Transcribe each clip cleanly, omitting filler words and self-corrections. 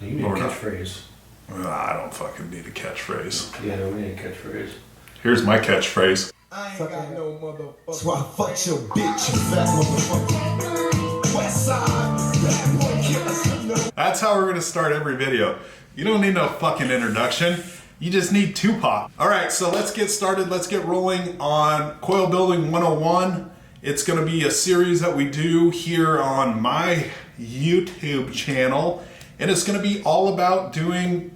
You need a catchphrase. I don't fucking need a catchphrase. Yeah, we need a catchphrase. Here's my catchphrase. I ain't got no motherfucker. So I fuck your bitch, you fat motherfucker. West side, bad boy killer. That's how we're gonna start every video. You don't need no fucking introduction. You just need Tupac. All right, so let's get started. Let's get rolling on Coil Building 101. It's gonna be a series that we do here on my YouTube channel. And it's gonna be all about doing,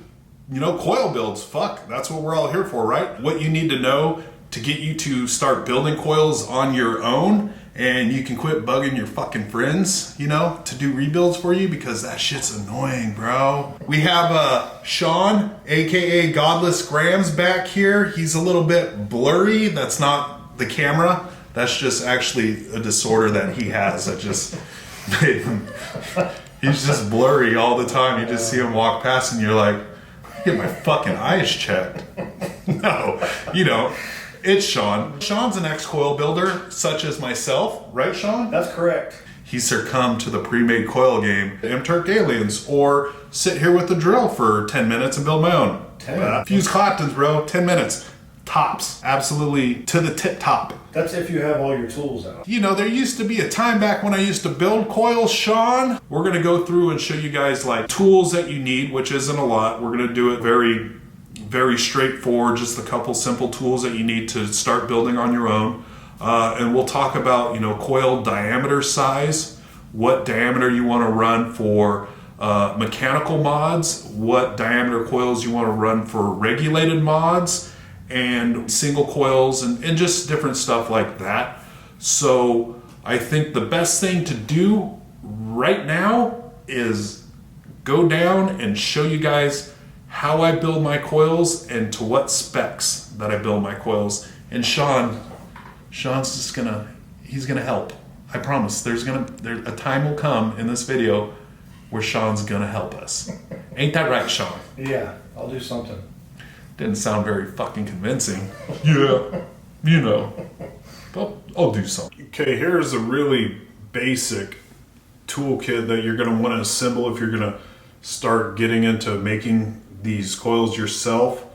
coil builds. Fuck, that's what we're all here for, right? What you need to know to get you to start building coils on your own, and you can quit bugging your fucking friends, to do rebuilds for you, because that shit's annoying, bro. We have Sean, AKA Godless Grams, back here. He's a little bit blurry. That's not the camera. That's just actually a disorder that he has. That just made him... He's just blurry all the time. You just see him walk past and you're like, get my fucking eyes checked. No, you don't. It's Sean. Sean's an ex-coil builder, such as myself. Right, Sean? That's correct. He succumbed to the pre-made coil game, M-Turk Aliens, or sit here with the drill for 10 minutes and build my own. 10? Fuse Claptons, bro. 10 minutes. Tops. Absolutely to the tip top. That's if you have all your tools out. There used to be a time back when I used to build coils, Sean. We're gonna go through and show you guys like tools that you need, which isn't a lot. We're gonna do it very, very straightforward, just a couple simple tools that you need to start building on your own. And we'll talk about, coil diameter size, what diameter you wanna run for mechanical mods, what diameter coils you wanna run for regulated mods, and single coils and just different stuff like that. So I think the best thing to do right now is go down and show you guys how I build my coils and to what specs that I build my coils. And Sean's just he's gonna help. I promise. A time will come in this video where Sean's gonna help us. Ain't that right, Sean? Yeah, I'll do something. Didn't sound very fucking convincing. Yeah, but I'll do something. Okay, here's a really basic toolkit that you're gonna wanna assemble if you're gonna start getting into making these coils yourself.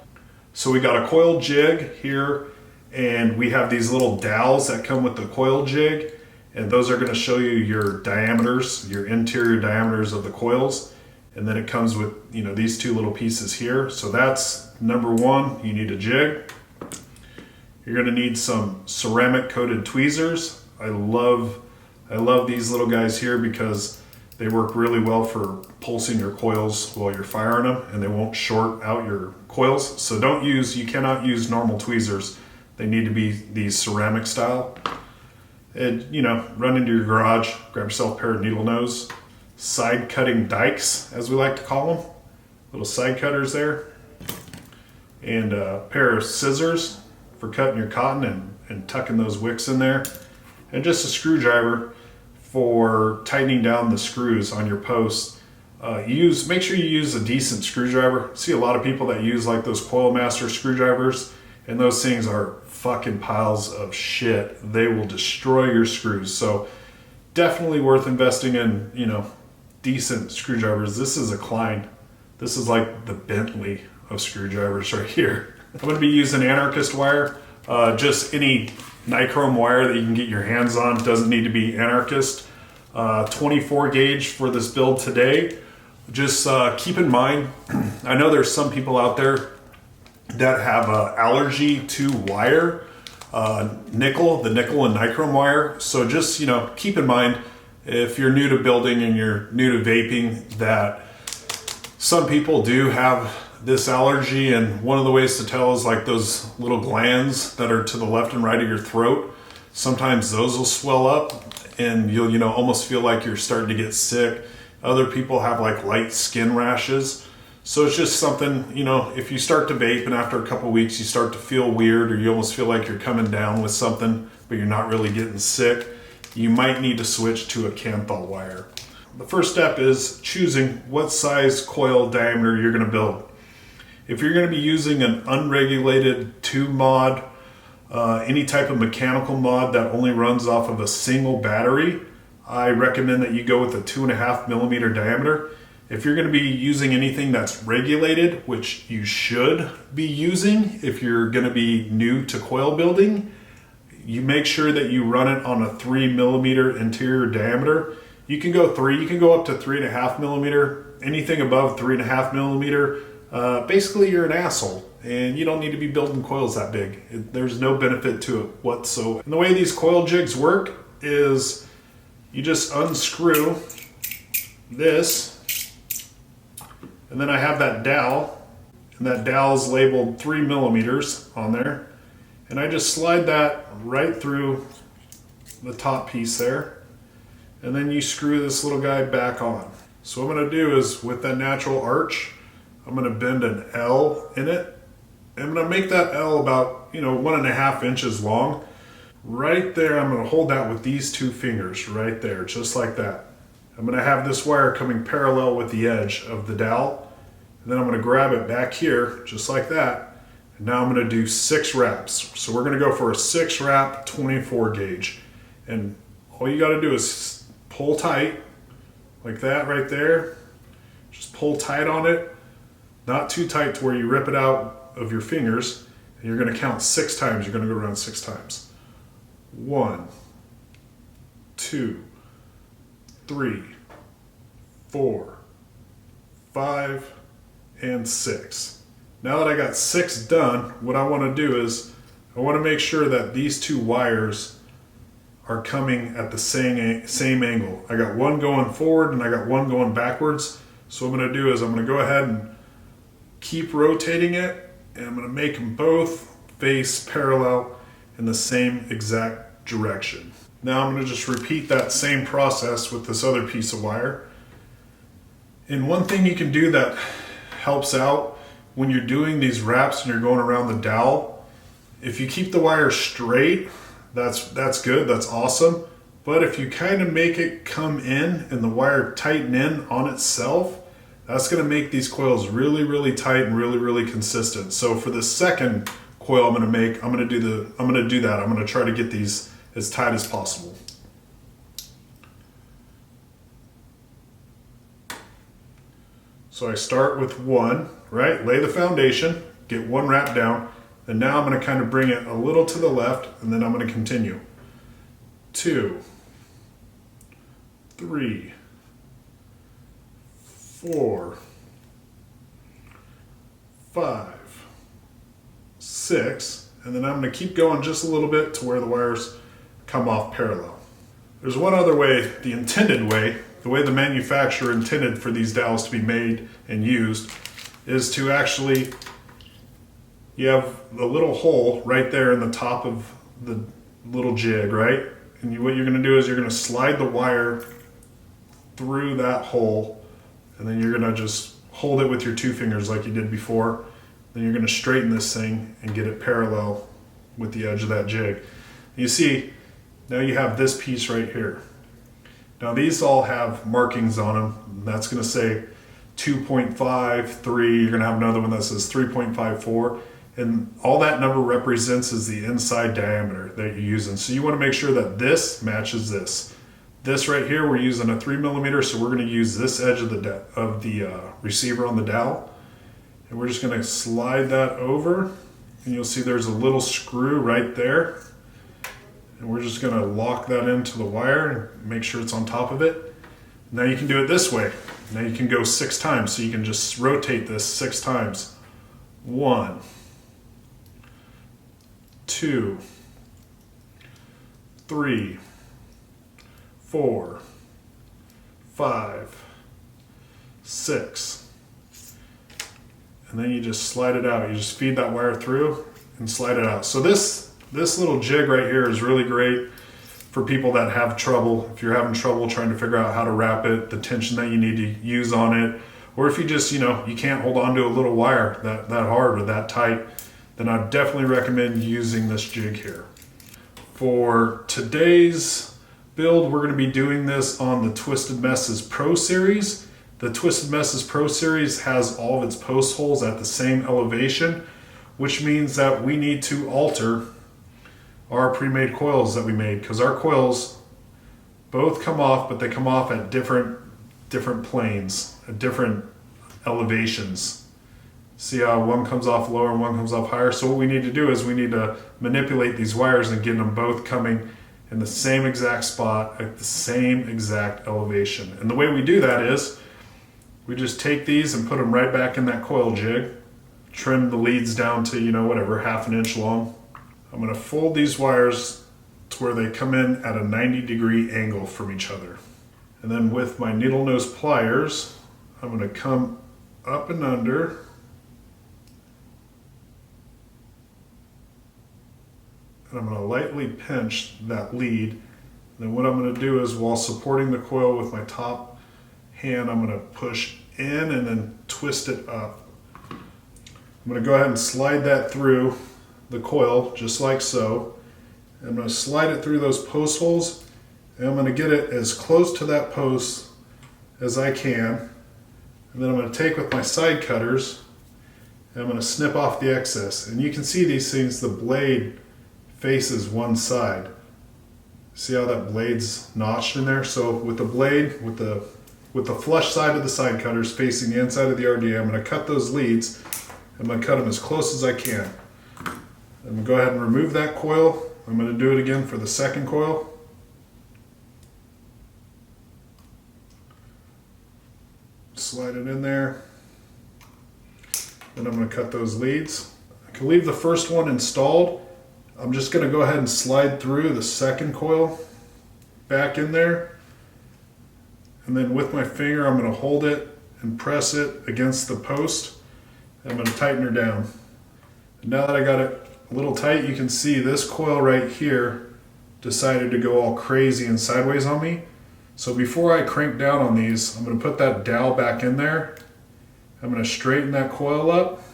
So we got a coil jig here, and we have these little dowels that come with the coil jig, and those are gonna show you your diameters, your interior diameters of the coils. And then it comes with, these two little pieces here. So that's number one. You need a jig. You're gonna need some ceramic coated tweezers. I love these little guys here because they work really well for pulsing your coils while you're firing them, and they won't short out your coils. So you cannot use normal tweezers. They need to be these ceramic style. And run into your garage, grab yourself a pair of needle nose, side cutting dikes, as we like to call them, little side cutters there, and a pair of scissors for cutting your cotton and tucking those wicks in there, and just a screwdriver for tightening down the screws on your posts. Make sure you use a decent screwdriver. See a lot of people that use like those Coil Master screwdrivers, and those things are fucking piles of shit. They will destroy your screws. So definitely worth investing in, decent screwdrivers. This is a Klein. This is like the Bentley of screwdrivers right here. I'm going to be using anarchist wire, just any nichrome wire that you can get your hands on. Doesn't need to be anarchist. 24 gauge for this build today. Just keep in mind, I know there's some people out there that have allergy to wire, the nickel and nichrome wire. So just keep in mind, if you're new to building and you're new to vaping, that some people do have this allergy, and one of the ways to tell is like those little glands that are to the left and right of your throat. Sometimes those will swell up and you'll almost feel like you're starting to get sick. Other people have like light skin rashes. So it's just something, if you start to vape and after a couple weeks you start to feel weird, or you almost feel like you're coming down with something but you're not really getting sick, you might need to switch to a Kanthal wire. The first step is choosing what size coil diameter you're going to build. If you're going to be using an unregulated tube mod, any type of mechanical mod that only runs off of a single battery, I recommend that you go with a 2.5 millimeter diameter. If you're going to be using anything that's regulated, which you should be using if you're going to be new to coil building, you make sure that you run it on a 3 millimeter interior diameter. You can go 3, you can go up to 3.5 millimeter. Anything above 3.5 millimeter, basically you're an asshole and you don't need to be building coils that big. There's no benefit to it whatsoever. And the way these coil jigs work is you just unscrew this, and then I have that dowel, and that dowel is labeled 3 millimeters on there, and I just slide that right through the top piece there, and then you screw this little guy back on. So what I'm going to do is, with that natural arch, I'm going to bend an L in it. I'm going to make that L about 1.5 inches long. Right there, I'm going to hold that with these 2 fingers right there, just like that. I'm going to have this wire coming parallel with the edge of the dowel, and then I'm going to grab it back here, just like that. And now I'm going to do 6 wraps. So we're going to go for a 6 wrap 24 gauge. And all you got to do is pull tight, like that right there. Just pull tight on it, not too tight to where you rip it out of your fingers. And you're going to count 6 times. You're going to go around 6 times. 1, 2, 3, 4, 5, and 6. Now that I got 6 done, what I want to do is I want to make sure that these 2 wires are coming at the same angle. I got one going forward and I got one going backwards. So what I'm going to do is I'm going to go ahead and keep rotating it, and I'm going to make them both face parallel in the same exact direction. Now I'm going to just repeat that same process with this other piece of wire. And one thing you can do that helps out when you're doing these wraps and you're going around the dowel, if you keep the wire straight, that's good, that's awesome. But if you kind of make it come in and the wire tighten in on itself, that's going to make these coils really, really tight and really, really consistent. So for the second coil I'm going to make, I'm going to do that. I'm going to try to get these as tight as possible. So I start with 1, right? Lay the foundation, get 1 wrap down, and now I'm going to kind of bring it a little to the left, and then I'm going to continue. 2, 3, 4, 5, 6, and then I'm going to keep going just a little bit to where the wires come off parallel. There's one other way, the intended way, the way the manufacturer intended for these dowels to be made and used, is to actually, you have a little hole right there in the top of the little jig, right? And what you're going to do is you're going to slide the wire through that hole, and then you're going to just hold it with your 2 fingers like you did before. Then you're going to straighten this thing and get it parallel with the edge of that jig. And you see, now you have this piece right here. Now these all have markings on them. That's going to say 2.53. You're going to have another one that says 3.54. And all that number represents is the inside diameter that you're using. So you want to make sure that this matches this. This right here, we're using a 3 millimeter, so we're going to use this edge of the receiver on the dowel. And we're just going to slide that over. And you'll see there's a little screw right there. And we're just going to lock that into the wire and make sure it's on top of it. Now you can do it this way. Now you can go 6 times, so you can just rotate this 6 times. 1, 2, 3, 4, 5, 6. And then you just slide it out. You just feed that wire through and slide it out. So this little jig right here is really great for people that have trouble. If you're having trouble trying to figure out how to wrap it, the tension that you need to use on it, or if you just, you can't hold on to a little wire that hard or that tight, then I definitely recommend using this jig here. For today's build, we're going to be doing this on the Twisted Messes Pro Series. The Twisted Messes Pro Series has all of its post holes at the same elevation, which means that we need to alter our pre-made coils that we made, because our coils both come off, but they come off at different different planes, different elevations. See how one comes off lower and one comes off higher? So what we need to do is we need to manipulate these wires and get them both coming in the same exact spot at the same exact elevation. And the way we do that is we just take these and put them right back in that coil jig, trim the leads down to, you know, whatever, 1/2 inch long. I'm gonna fold these wires to where they come in at a 90-degree angle from each other. And then with my needle nose pliers, I'm gonna come up and under, and I'm going to lightly pinch that lead. And then what I'm going to do is, while supporting the coil with my top hand, I'm going to push in and then twist it up. I'm going to go ahead and slide that through the coil just like so. I'm going to slide it through those post holes, and I'm going to get it as close to that post as I can. And then I'm going to take with my side cutters and I'm going to snip off the excess. And you can see these things, the blade faces one side. See how that blade's notched in there? So with the blade, with the flush side of the side cutters facing the inside of the RDA, I'm going to cut those leads. I'm going to cut them as close as I can. I'm going to go ahead and remove that coil. I'm going to do it again for the second coil. Slide it in there. Then I'm going to cut those leads. I can leave the first one installed. I'm just going to go ahead and slide through the second coil back in there. And then with my finger, I'm going to hold it and press it against the post. I'm going to tighten her down. And now that I got it a little tight, you can see this coil right here decided to go all crazy and sideways on me. So before I crank down on these, I'm going to put that dowel back in there. I'm going to straighten that coil up.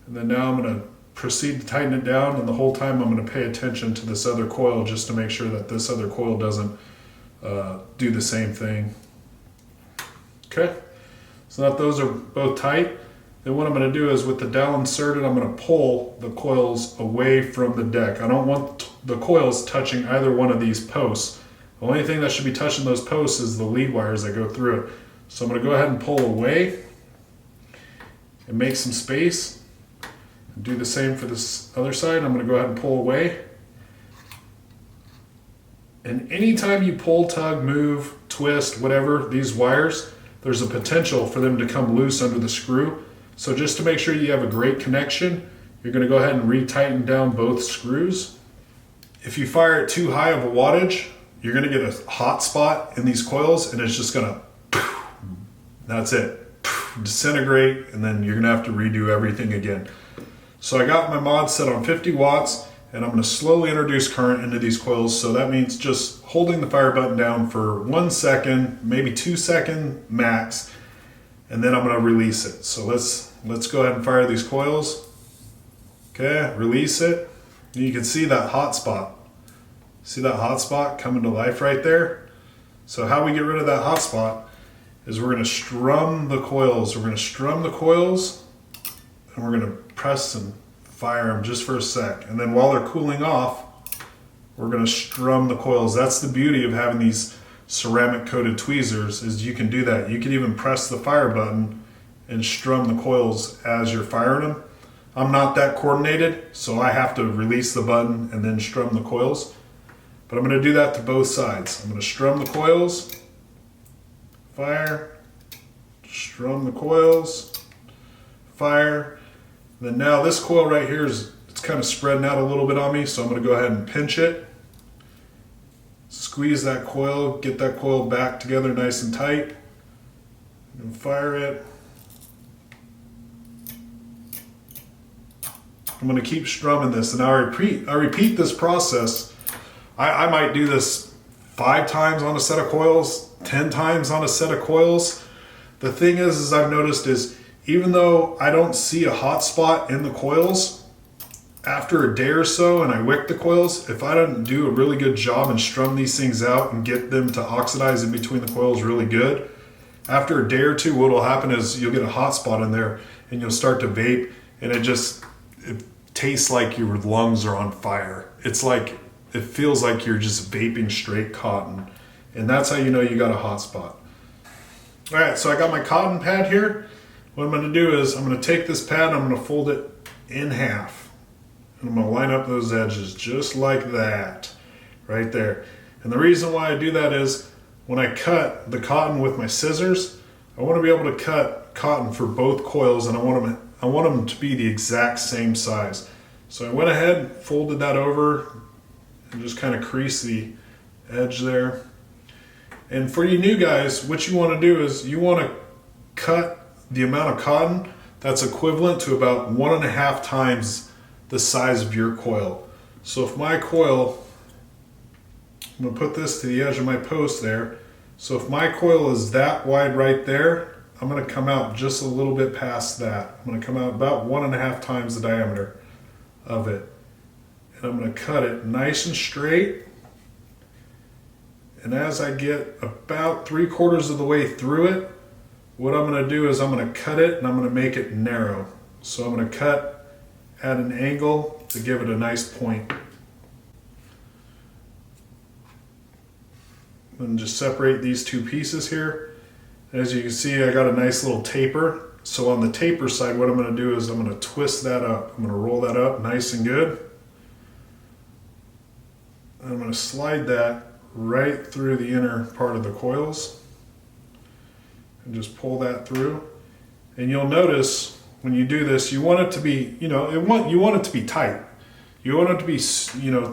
And then now I'm going to proceed to tighten it down, and the whole time I'm going to pay attention to this other coil just to make sure that this other coil doesn't do the same thing. Okay, so now those are both tight. Then what I'm going to do is, with the dowel inserted, I'm going to pull the coils away from the deck. I don't want the coils touching either one of these posts. The only thing that should be touching those posts is the lead wires that go through it. So I'm going to go ahead and pull away and make some space. Do the same for this other side. I'm going to go ahead and pull away. And anytime you pull, tug, move, twist, whatever, these wires, there's a potential for them to come loose under the screw. So just to make sure you have a great connection, you're going to go ahead and re-tighten down both screws. If you fire it too high of a wattage, you're going to get a hot spot in these coils, and it's just going to, that's it, disintegrate, and then you're going to have to redo everything again. So I got my mod set on 50 watts, and I'm going to slowly introduce current into these coils. So that means just holding the fire button down for 1 second, maybe 2 seconds max, and then I'm going to release it. So let's go ahead and fire these coils. Okay, release it. And you can see that hot spot. See that hot spot coming to life right there? So how we get rid of that hot spot is we're going to strum the coils. We're going to strum the coils, and we're going to press and fire them just for a sec. And then while they're cooling off, we're going to strum the coils. That's the beauty of having these ceramic coated tweezers, is you can do that. You can even press the fire button and strum the coils as you're firing them. I'm not that coordinated, so I have to release the button and then strum the coils. But I'm going to do that to both sides. I'm going to strum the coils, fire, strum the coils, fire. And then now this coil right here it's kind of spreading out a little bit on me, so I'm going to go ahead and pinch it. Squeeze that coil, get that coil back together nice and tight, and fire it. I'm going to keep strumming this, and now I repeat this process. I might do this 5 times on a set of coils, 10 times on a set of coils. The thing is I've noticed is, even though I don't see a hot spot in the coils, after a day or so and I wick the coils, if I don't do a really good job and strum these things out and get them to oxidize in between the coils really good, after a day or two, what will happen is you'll get a hot spot in there and you'll start to vape, and it tastes like your lungs are on fire. It feels like you're just vaping straight cotton, and that's how you know you got a hot spot. All right, so I got my cotton pad here. What I'm going to do is I'm going to take this pad and I'm going to fold it in half. And I'm going to line up those edges just like that, right there. And the reason why I do that is when I cut the cotton with my scissors, I want to be able to cut cotton for both coils, and I want them to be the exact same size. So I went ahead, folded that over, and just kind of crease the edge there. And for you new guys, what you want to do is you want to cut the amount of cotton that's equivalent to about 1.5 times the size of your coil. So if my coil, I'm going to put this to the edge of my post there. So if my coil is that wide right there, I'm going to come out just a little bit past that. I'm going to come out about 1.5 times the diameter of it. And I'm going to cut it nice and straight. And as I get about 3/4 of the way through it, what I'm going to do is I'm going to cut it and I'm going to make it narrow. So I'm going to cut at an angle to give it a nice point. And just separate these two pieces here. As you can see, I got a nice little taper. So on the taper side, what I'm going to do is I'm going to twist that up. I'm going to roll that up nice and good. And I'm going to slide that right through the inner part of the coils and just pull that through. And you'll notice when you do this, you want it to be, you want it to be tight. You want it to be,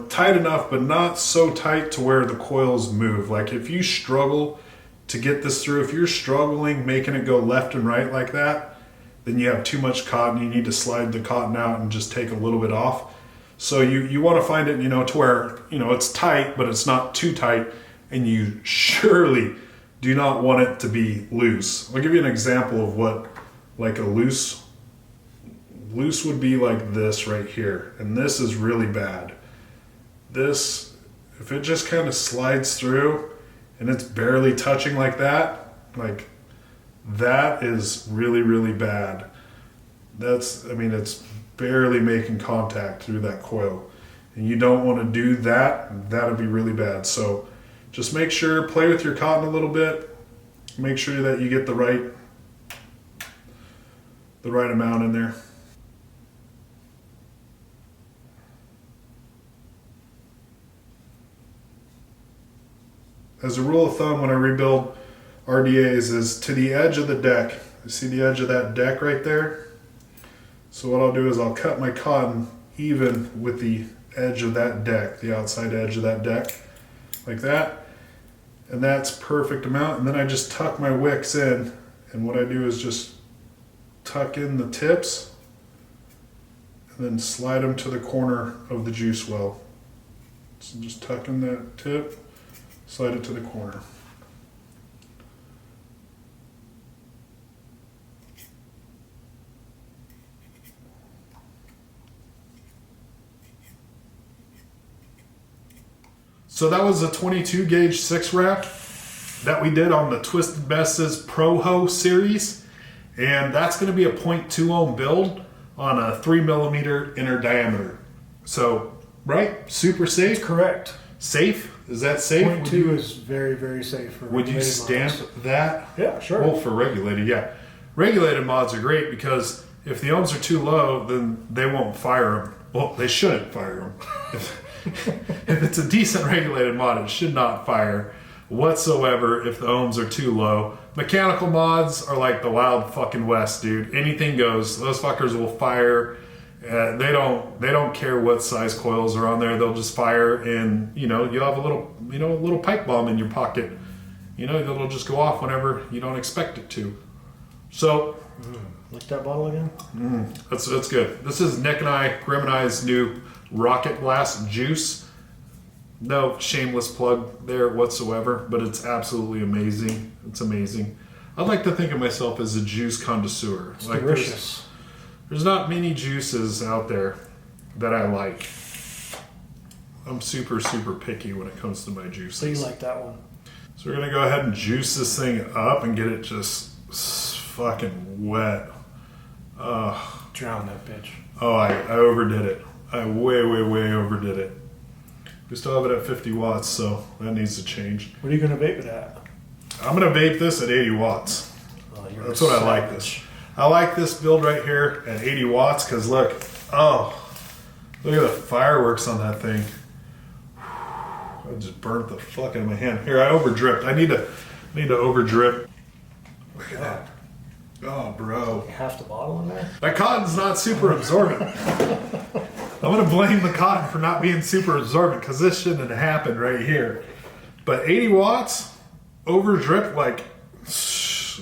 tight enough, but not so tight to where the coils move. Like if you struggle to get this through, if you're struggling making it go left and right like that, then you have too much cotton. You need to slide the cotton out and just take a little bit off. So you want to find it, to where, it's tight, but it's not too tight. And you surely do not want it to be loose. I'll give you an example of what like a loose would be like this right here. And this is really bad. This, if it just kind of slides through and it's barely touching like that is really, really bad. It's barely making contact through that coil. And you don't want to do that. That'd be really bad. So just make sure, play with your cotton a little bit. Make sure that you get the right amount in there. As a rule of thumb, when I rebuild RDAs, is to the edge of the deck. You see the edge of that deck right there? So what I'll do is I'll cut my cotton even with the edge of that deck, the outside edge of that deck, like that. And that's perfect amount. And then I just tuck my wicks in. And what I do is just tuck in the tips and then slide them to the corner of the juice well. So just tuck in that tip. Slide it to the corner. So that was a 22 gauge 6 wrap that we did on the Twisted Best's Pro-Ho series. And that's going to be a 0.2 ohm build on a 3mm inner diameter. So, right? Super safe? That's correct. Safe? Is that safe? 0.2 is very, very safe for Would you regulated stamp mods. that? Yeah, sure. Well, for regulated, yeah. Regulated mods are great because if the ohms are too low, then they won't fire them. Well, they shouldn't fire them. If it's a decent regulated mod, it should not fire whatsoever if the ohms are too low. Mechanical mods are like the wild fucking west, dude. Anything goes. Those fuckers will fire. They don't care what size coils are on there. They'll just fire, and you'll have a little pipe bomb in your pocket. It'll just go off whenever you don't expect it to. So, Like that bottle again? that's good. This is Nick and Grim and I's new Rocket Blast juice. No shameless plug there whatsoever, but it's absolutely amazing. It's amazing. I like to think of myself as a juice connoisseur. It's like delicious. There's not many juices out there that I like. I'm super, super picky when it comes to my juices. So you like that one? So we're going to go ahead and juice this thing up and get it just fucking wet. Drown that bitch. Oh, I overdid it. I way overdid it. We still have it at 50 watts, so that needs to change. What are you going to vape it at? I'm going to vape this at 80 watts. you're That's what I like this. I like this build right here at 80 watts because look, look at the fireworks on that thing. I just burnt the fuck out of my hand. Here, I over dripped. I need to over drip. Look at that. Oh, bro. Half the bottle in there? That cotton's not super absorbent. I'm going to blame the cotton for not being super absorbent because this shouldn't have happened right here. But 80 watts, over drip like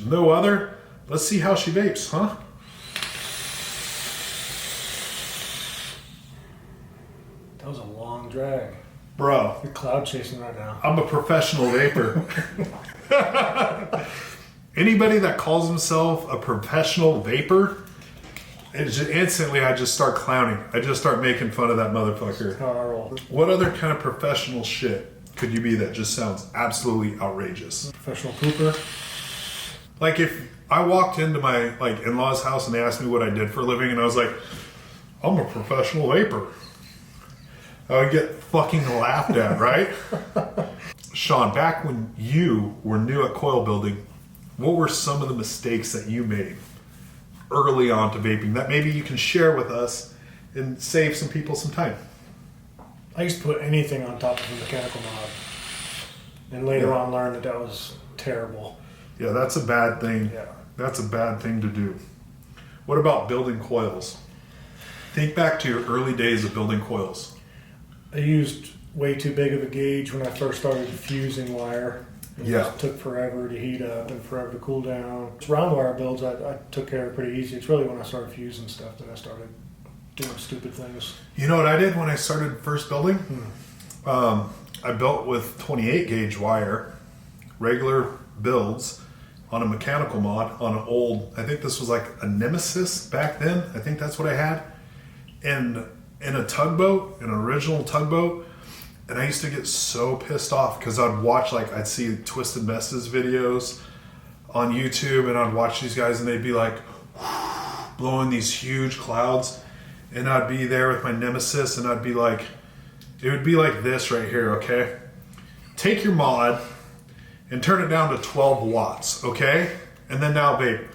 no other. Let's see how she vapes, huh? That was a long drag. Bro, You're cloud chasing right now. I'm a professional vapor. Anybody that calls himself a professional vapor, instantly I just start clowning. I just start making fun of that motherfucker. How I roll. What other kind of professional shit could you be that just sounds absolutely outrageous? Professional pooper. Like if I walked into my in-laws' house and they asked me what I did for a living and I was like, I'm a professional vapor, I would get fucking laughed at, right? Sean, back when you were new at coil building, what were some of the mistakes that you made early on to vaping that maybe you can share with us and save some people some time? I used to put anything on top of a mechanical mod. And later on learned that was terrible. Yeah, that's a bad thing. Yeah. That's a bad thing to do. What about building coils? Think back to your early days of building coils. I used way too big of a gauge when I first started fusing wire. It just took forever to heat up and forever to cool down. Round wire builds I took care of pretty easy. It's really when I started fusing stuff that I started doing stupid things. You know what I did when I started first building? I built with 28 gauge wire, regular builds on a mechanical mod on an old, I think this was like a Nemesis back then. I think that's what I had. And in a tugboat, an original tugboat. And I used to get so pissed off because I'd watch, I'd see Twisted Messes videos on YouTube and I'd watch these guys and they'd be like blowing these huge clouds. And I'd be there with my Nemesis and I'd be like, it would be like this right here, okay? Take your mod and turn it down to 12 watts, okay? And then now vape.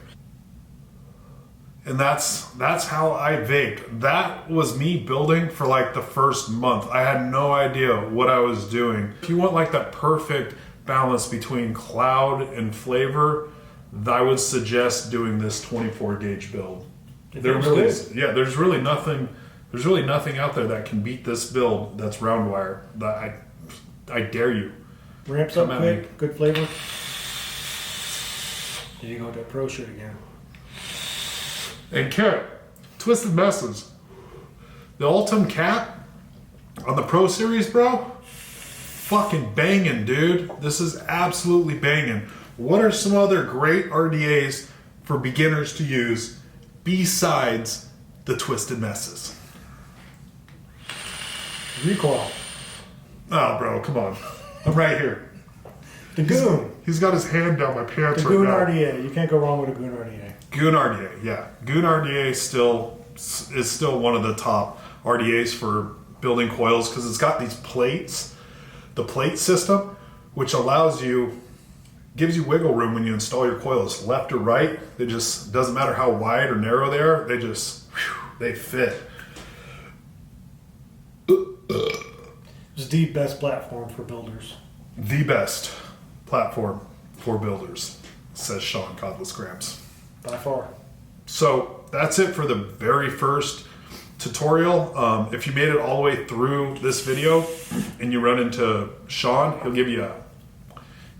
And that's how I vaped. That was me building for the first month. I had no idea what I was doing. If you want that perfect balance between cloud and flavor, I would suggest doing this 24 gauge build. There's really nothing out there that can beat this build that's round wire. I dare you. Ramps up quick, good flavor. There you go with that pro shit again. And Kit, Twisted Messes. The Ultim cap on the Pro Series, bro, fucking banging, dude. This is absolutely banging. What are some other great RDAs for beginners to use besides the Twisted Messes? Recoil. Oh, bro, come on. I'm right here. The Goon. He's got his hand down my pants The right Goon now. RDA. You can't go wrong with a Goon RDA. Goon RDA, yeah. Goon RDA is still one of the top RDAs for building coils because it's got these plates, the plate system, which gives you wiggle room when you install your coils, left or right. It just doesn't matter how wide or narrow they are. They fit. It's the best platform for builders. The best platform for builders, says Sean Godless Gramps. By far. So that's it for the very first tutorial. If you made it all the way through this video and you run into Sean, he'll give you a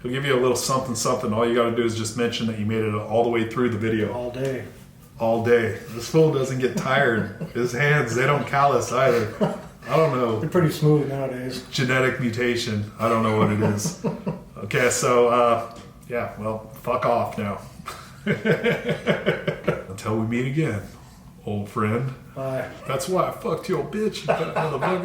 little something. All you got to do is just mention that you made it all the way through the video. All day. This fool doesn't get tired. His hands, they don't callous either. I don't know. They're pretty smooth nowadays. Genetic mutation. I don't know what it is. Okay, so fuck off now. Until we meet again, old friend. Bye. That's why I fucked your bitch, you fat motherfucker.